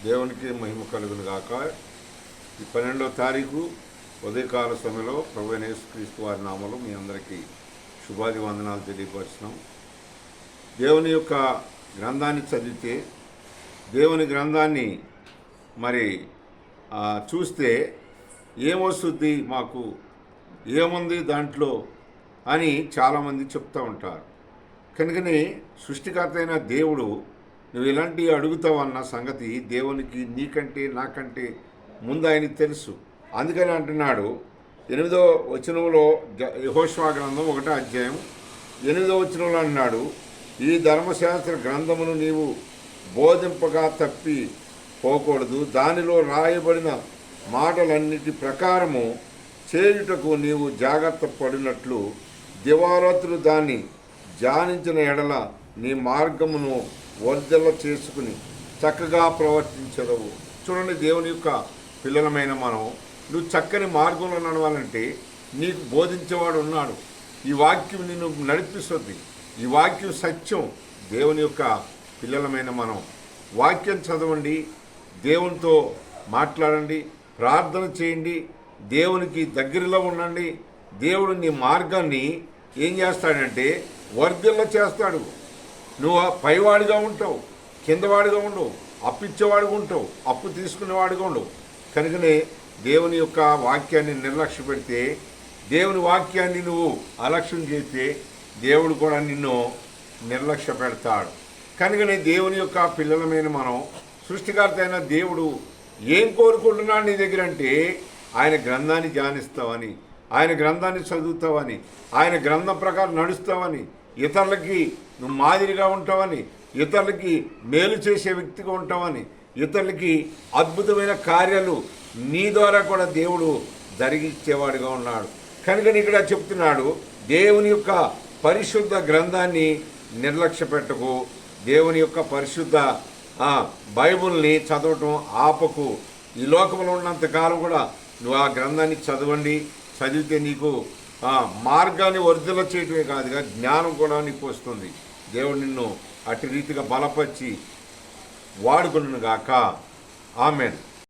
దేవునికి మహిమ కలుగును గాక. ఈ 12వ తారీఖు ఉదయకాల సమయంలో ప్రభువైన యేసుక్రీస్తు వారి నామములో మీ అందరికీ శుభాభివందనాలు తెలియపరుస్తున్నాం. దేవుని యొక్క గ్రంథాన్ని చదివితే, దేవుని గ్రంథాన్ని మరి చూస్తే ఏమొస్తుంది, మాకు ఏముంది దాంట్లో అని చాలామంది చెప్తూ ఉంటారు. కనుకనే సృష్టికర్త అయిన దేవుడు నువ్వు ఇలాంటివి అడుగుతావన్న సంగతి దేవునికి నీకంటే నాకంటే ముందు ఆయనకి తెలుసు. అందుకని అంటున్నాడు 8వ వచనంలో, యెహోషువ గ్రంథం 1వ అధ్యాయం 8వ వచనంలో అన్నాడు, ఈ ధర్మశాస్త్ర గ్రంథమును నీవు బోధింపగా తప్పి పోకూడదు, దానిలో రాయబడిన మాటలన్నిటి ప్రకారము చేయుటకు నీవు జాగ్రత్త పడినట్లు దివారాత్రులు దాన్ని ధ్యానించిన ఎడల నీ మార్గమును వర్ధల చేసుకుని చక్కగా ప్రవర్తించదవు. చూడండి, దేవుని యొక్క పిల్లలమైన మనం నువ్వు చక్కని మార్గంలో నడవాలంటే నీకు బోధించేవాడు ఉన్నాడు. ఈ వాక్యం నిన్ను నడిపిస్తుంది. ఈ వాక్యం సత్యం. దేవుని యొక్క పిల్లలమైన మనం వాక్యం చదవండి, దేవునితో మాట్లాడండి, ప్రార్థన చేయండి, దేవునికి దగ్గరలో ఉండండి. దేవుడు నీ మార్గాన్ని ఏం చేస్తాడంటే వర్ధిల్ల చేస్తాడు. నువ్వు పైవాడిగా ఉంటావు, కిందవాడిగా ఉండవు, అప్పు ఇచ్చేవాడిగా ఉంటావు, అప్పు తీసుకునేవాడిగా ఉండవు. కనుకనే దేవుని యొక్క వాక్యాన్ని నిర్లక్ష్య పెడితే, దేవుని వాక్యాన్ని నువ్వు అలక్ష్యం చేస్తే దేవుడు కూడా నిన్ను నిర్లక్ష్య పెడతాడు. కనుకనే దేవుని యొక్క పిల్లలమైన మనం సృష్టికర్త అయిన దేవుడు ఏం కోరుకుంటున్నాడు నీ దగ్గర అంటే, ఆయన గ్రంథాన్ని ధ్యానిస్తావని, ఆయన గ్రంథాన్ని చదువుతావని, ఆయన గ్రంథం ప్రకారం నడుస్తావని, ఇతరులకి నువ్వు మాదిరిగా ఉంటావని, ఇతరులకి మేలు చేసే వ్యక్తిగా ఉంటావని, ఇతరులకి అద్భుతమైన కార్యాలు నీ ద్వారా కూడా దేవుడు జరిగించేవాడుగా ఉన్నాడు. కనుక ఇక్కడ చెప్తున్నాడు, దేవుని యొక్క పరిశుద్ధ గ్రంథాన్ని నిర్లక్ష్య పెట్టకు. దేవుని యొక్క పరిశుద్ధ బైబుల్ని చదవటం ఆపకు. ఈ లోకంలో ఉన్నంతకాలం కూడా నువ్వు ఆ గ్రంథాన్ని చదివితే నీకు మార్గాన్ని వర్ధల చేయటమే కాదుగా జ్ఞానం కూడా నీకు వస్తుంది. దేవుడు నిన్ను అటు రీతిగా బలపరిచి వాడుకొనుగాక. ఆమెన్.